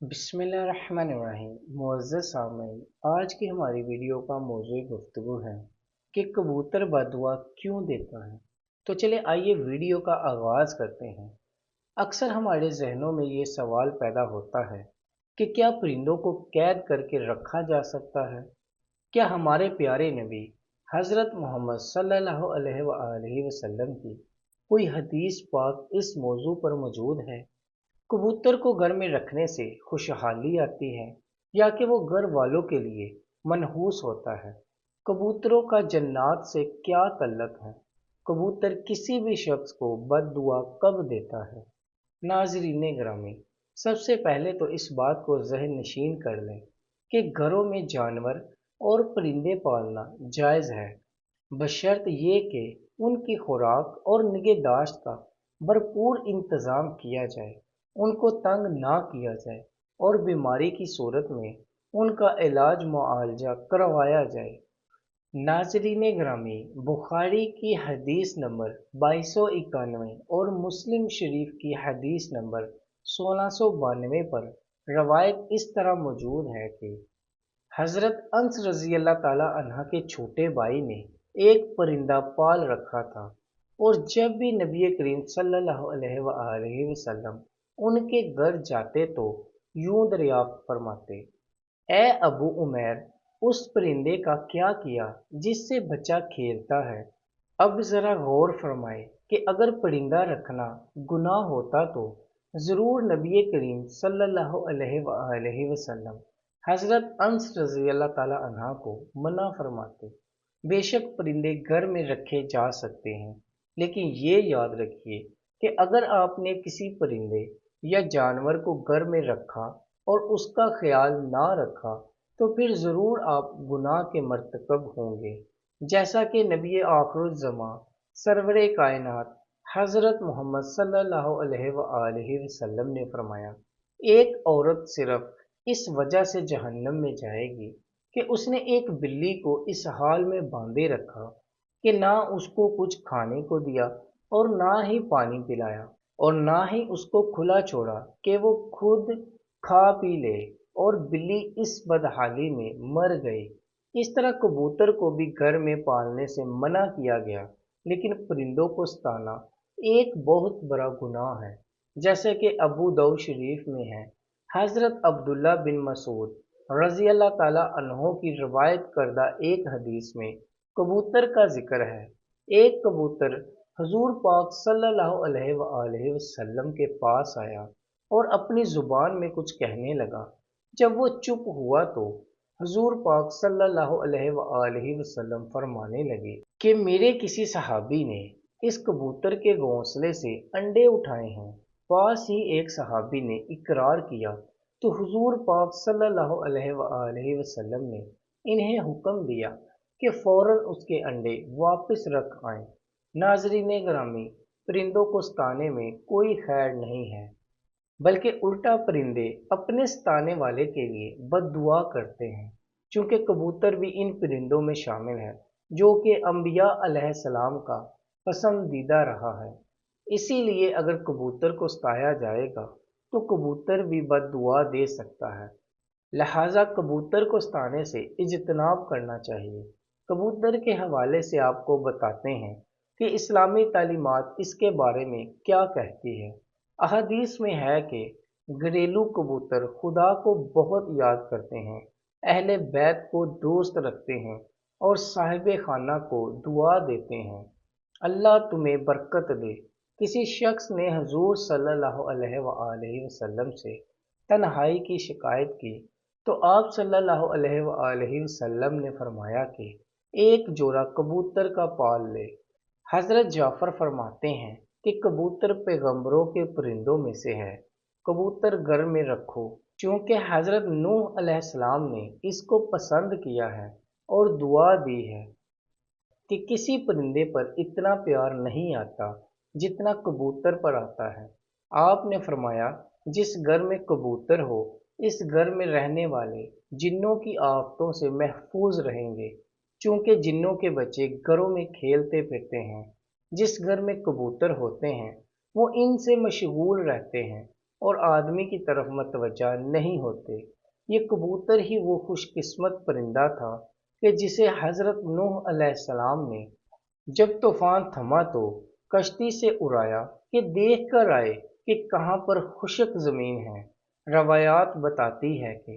बिस्मिल्लाहिर्रहमानिर्रहीम। मुअज़्ज़ज़ सामईन, आज की हमारी वीडियो का मौज़ूए गुफ्तगू है कि कबूतर बददुआ क्यों देता है। तो चले आइए वीडियो का आगाज़ करते हैं। अक्सर हमारे जहनों में ये सवाल पैदा होता है कि क्या परिंदों को कैद करके रखा जा सकता है। क्या हमारे प्यारे नबी हज़रत मोहम्मद सल्लल्लाहु अलैहि वसल्लम की कोई हदीस पाक इस मौजू पर मौजूद है। कबूतर को घर में रखने से खुशहाली आती है या कि वो घर वालों के लिए मनहूस होता है। कबूतरों का जन्नत से क्या तल्लक है। कबूतर किसी भी शख्स को बद्दुआ कब देता है। नाजरीन ग्रामी, सबसे पहले तो इस बात को जहन नशीन कर लें कि घरों में जानवर और परिंदे पालना जायज़ है, बशर्त ये कि उनकी खुराक और निगहदाश्त का भरपूर इंतज़ाम किया जाए, उनको तंग ना किया जाए और बीमारी की सूरत में उनका इलाज मुआवजा करवाया जाए। नाजरीन ग्रामी, बुखारी की हदीस नंबर 2291 और मुस्लिम शरीफ की हदीस नंबर 1692 पर रवायत इस तरह मौजूद है कि हज़रत अंस रज़ी अल्लाह ताला अन्हा के छोटे भाई ने एक परिंदा पाल रखा था और जब भी नबी करीम सल्लल्लाहु अलैहि वसल्लम उनके घर जाते तो यूं दरियाफ्त फरमाते, ए अबू उमैर, उस परिंदे का क्या किया जिससे बच्चा खेलता है। अब जरा गौर फरमाए कि अगर परिंदा रखना गुनाह होता तो जरूर नबी करीम सल्लल्लाहु अलैहि वसल्लम हजरत अंस रजी अल्लाह ताला अन्हा को मना फरमाते। बेशक परिंदे घर में रखे जा सकते हैं, लेकिन ये याद रखिए कि अगर आपने किसी परिंदे या जानवर को घर में रखा और उसका ख्याल ना रखा तो फिर ज़रूर आप गुनाह के मर्तकब होंगे, जैसा कि नबी आखिरुज़्ज़मा सरवरे कायनात हज़रत मोहम्मद सल्लल्लाहु अलैहि वसल्लम ने फरमाया, एक औरत सिर्फ इस वजह से जहन्नम में जाएगी कि उसने एक बिल्ली को इस हाल में बांधे रखा कि ना उसको कुछ खाने को दिया और ना ही पानी पिलाया और ना ही उसको खुला छोड़ा कि वो खुद खा पी ले और बिल्ली इस बदहाली में मर गई। इस तरह कबूतर को भी घर में पालने से मना किया गया, लेकिन परिंदों को सताना एक बहुत बड़ा गुनाह है। जैसे कि अबू दाऊद शरीफ में है, हज़रत अब्दुल्ला बिन मसूद रज़ी अल्लाह ताला अन्हो की रवायत करदा एक हदीस में कबूतर का जिक्र है। एक कबूतर हुजूर पाक सल्लल्लाहु अलैहि वसल्लम के पास आया और अपनी जुबान में कुछ कहने लगा। जब वो चुप हुआ तो हुजूर पाक सल्लल्लाहु अलैहि वसल्लम फरमाने लगे कि मेरे किसी सहाबी ने इस कबूतर के घोंसले से अंडे उठाए हैं। पास ही एक सहाबी ने इकरार किया तो हुजूर पाक सल्लल्लाहु अलैहि वसल्लम ने इन्हें हुक्म दिया कि फौरन उसके अंडे वापस रख आएं। नाजरीन ग्रामी, परिंदों को सताने में कोई खैर नहीं है, बल्कि उल्टा परिंदे अपने सताने वाले के लिए बद्दुआ करते हैं। चूंकि कबूतर भी इन परिंदों में शामिल है जो कि अंबिया अलैहिस्सलाम का पसंदीदा रहा है, इसीलिए अगर कबूतर को सताया जाएगा तो कबूतर भी बद्दुआ दे सकता है। लिहाजा कबूतर को सताने से इज्तनाब करना चाहिए। कबूतर के हवाले से आपको बताते हैं कि इस्लामी तालीमात इसके बारे में क्या कहती है। अहादीस में है कि घरेलू कबूतर खुदा को बहुत याद करते हैं, अहले बैत को दोस्त रखते हैं और साहिब खाना को दुआ देते हैं, अल्लाह तुम्हें बरकत दे। किसी शख्स ने हजूर सल्लल्लाहु अलैहि वसल्लम से तन्हाई की शिकायत की तो आप सल्लल्लाहु अलैहि वसल्लम ने फरमाया कि एक जोड़ा कबूतर का पाल ले। हजरत जाफर फरमाते हैं कि कबूतर पैगंबरों के परिंदों में से है, कबूतर घर में रखो, क्योंकि हजरत नूह अलैहिस्सलाम ने इसको पसंद किया है और दुआ दी है कि किसी परिंदे पर इतना प्यार नहीं आता जितना कबूतर पर आता है। आपने फरमाया, जिस घर में कबूतर हो इस घर में रहने वाले जिन्नों की आफतों से महफूज रहेंगे, चूंकि जिन्नों के बच्चे घरों में खेलते फिरते हैं। जिस घर में कबूतर होते हैं वो इनसे मशगूल रहते हैं और आदमी की तरफ मतवज्जा नहीं होते। ये कबूतर ही वो खुशकिस्मत परिंदा था कि जिसे हज़रत नूह अलैहिस्सलाम ने जब तूफान थमा तो कश्ती से उड़ाया कि देख कर आए कि कहाँ पर खुशक ज़मीन है। रवायात बताती है कि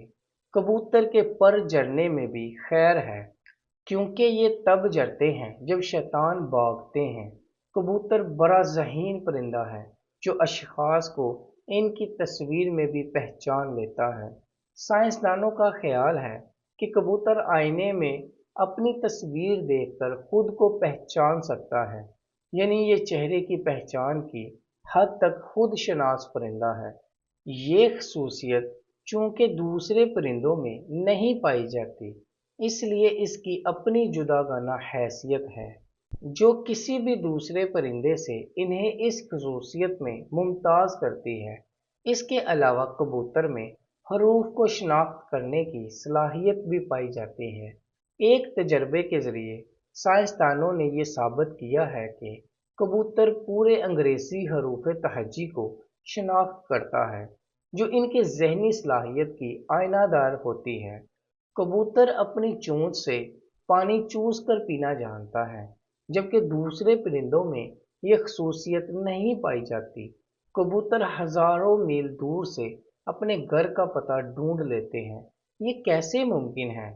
कबूतर के पर जरने में भी खैर है, क्योंकि ये तब जरते हैं जब शैतान भागते हैं। कबूतर बड़ा ज़हीन परिंदा है जो अशख़ास को इनकी तस्वीर में भी पहचान लेता है। साइंसदानों का ख्याल है कि कबूतर आईने में अपनी तस्वीर देखकर खुद को पहचान सकता है, यानी ये चेहरे की पहचान की हद तक खुद शनास परिंदा है। ये खसूसियत चूंकि दूसरे परिंदों में नहीं पाई जाती, इसलिए इसकी अपनी जुदागाना हैसियत है जो किसी भी दूसरे परिंदे से इन्हें इस खसूसियत में मुमताज़ करती है। इसके अलावा कबूतर में हरूफ को शनाख्त करने की सलाहियत भी पाई जाती है। एक तजर्बे के ज़रिए साइंसदानों ने ये साबित किया है कि कबूतर पूरे अंग्रेज़ी हरूफ तहज्जी को शनाख्त करता है, जो इनके ज़हनी सलाहियत की आईनादार होती है। कबूतर अपनी चोंच से पानी चूस कर पीना जानता है, जबकि दूसरे परिंदों में ये खसूसियत नहीं पाई जाती। कबूतर हज़ारों मील दूर से अपने घर का पता ढूंढ लेते हैं। ये कैसे मुमकिन है?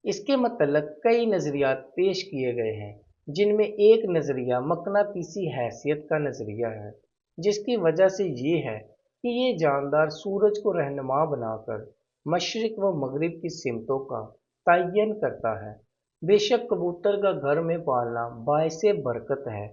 इसके मतलब कई नज़रियात पेश किए गए हैं, जिनमें एक नज़रिया मकनातीसी हैसियत का नज़रिया है, जिसकी वजह से ये है कि ये जानदार सूरज को रहनुमा बनाकर मशरिक व मगरिब की सिमतों का तयन करता है। बेशक कबूतर का घर में पालना बाइसे बरकत है।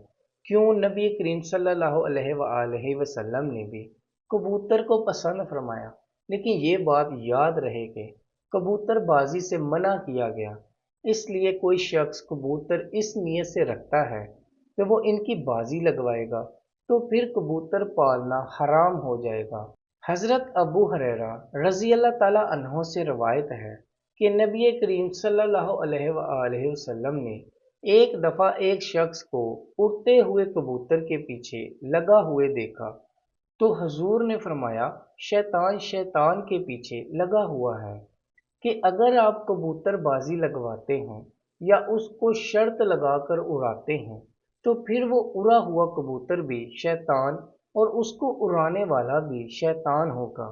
क्यों नबी करीम सल्लल्लाहु अलैहि वसल्लम ने भी कबूतर को पसंद फरमाया, लेकिन ये बात याद रहे कि कबूतरबाजी से मना किया गया। इसलिए कोई शख्स कबूतर इस नीयत से रखता है कि वो इनकी बाजी लगवाएगा, तो फिर कबूतर पालना हराम हो जाएगा। हज़रत अबू हुरैरा रज़ी अल्लाह ताला अन्हो से रवायत है कि नबी करीम सल्लल्लाहु अलैहि वसल्लम ने एक दफ़ा एक शख्स को उड़ते हुए कबूतर के पीछे लगा हुए देखा, तो हजूर ने फरमाया, शैतान शैतान के पीछे लगा हुआ है कि अगर आप कबूतरबाजी लगवाते हैं या उसको शर्त लगाकर उड़ाते हैं, तो फिर वो उड़ा हुआ कबूतर भी शैतान और उसको उड़ाने वाला भी शैतान होगा।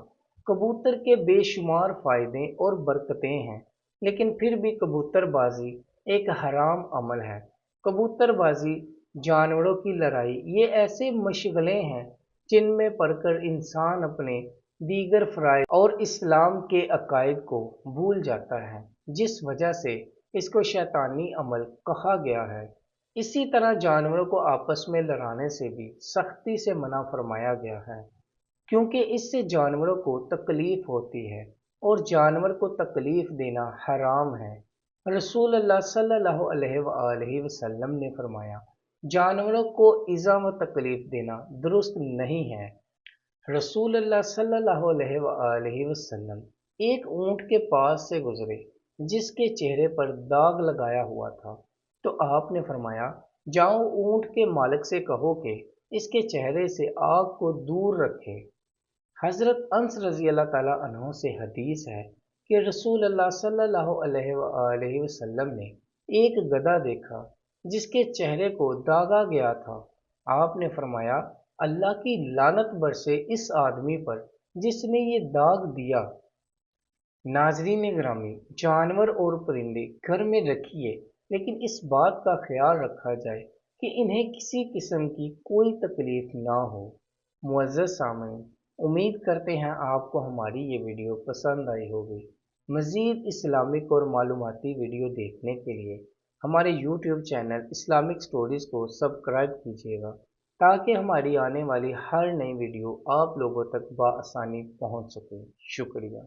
कबूतर के बेशुमार फ़ायदे और बरकतें हैं, लेकिन फिर भी कबूतरबाजी एक हराम अमल है। कबूतरबाजी, जानवरों की लड़ाई, ये ऐसे मशगले हैं जिनमें पढ़कर इंसान अपने दीगर फ़राइज़ और इस्लाम के अकायद को भूल जाता है, जिस वजह से इसको शैतानी अमल कहा गया है। इसी तरह जानवरों को आपस में लड़ाने से भी सख्ती से मना फरमाया गया है, क्योंकि इससे जानवरों को तकलीफ होती है और जानवर को तकलीफ देना हराम है। रसूल अल्लाह सल्लल्लाहु अलैहि वसल्लम ने फरमाया, जानवरों को इज़ा व तकलीफ देना दुरुस्त नहीं है। रसूल अल्लाह सल्लल्लाहु अलैहि वसल्लम एक ऊंट के पास से गुजरे जिसके चेहरे पर दाग लगाया हुआ था, तो आपने फरमाया, जाओ ऊंट के मालिक से कहो कि इसके चेहरे से आग को दूर रखे। हज़रत अंस रज़ी अल्लाह ताला अन्हो से हदीस है कि रसूल अल्लाह सल्लल्लाहु अलैहि वसल्लम ने एक गधा देखा जिसके चेहरे को दागा गया था। आपने फरमाया, अल्लाह की लानत बरसे इस आदमी पर जिसने ये दाग दिया। नाजरीन ग्रामी, जानवर और परिंदे घर में रखिए, लेकिन इस बात का ख्याल रखा जाए कि इन्हें किसी किस्म की कोई तकलीफ ना हो। मुअज़्ज़ज़ सामीन, उम्मीद करते हैं आपको हमारी ये वीडियो पसंद आई होगी। मज़ीद इस्लामिक और मालूमाती वीडियो देखने के लिए हमारे यूट्यूब चैनल इस्लामिक स्टोरीज़ को सब्सक्राइब कीजिएगा, ताकि हमारी आने वाली हर नई वीडियो आप लोगों तक बआसानी पहुंच सके। शुक्रिया।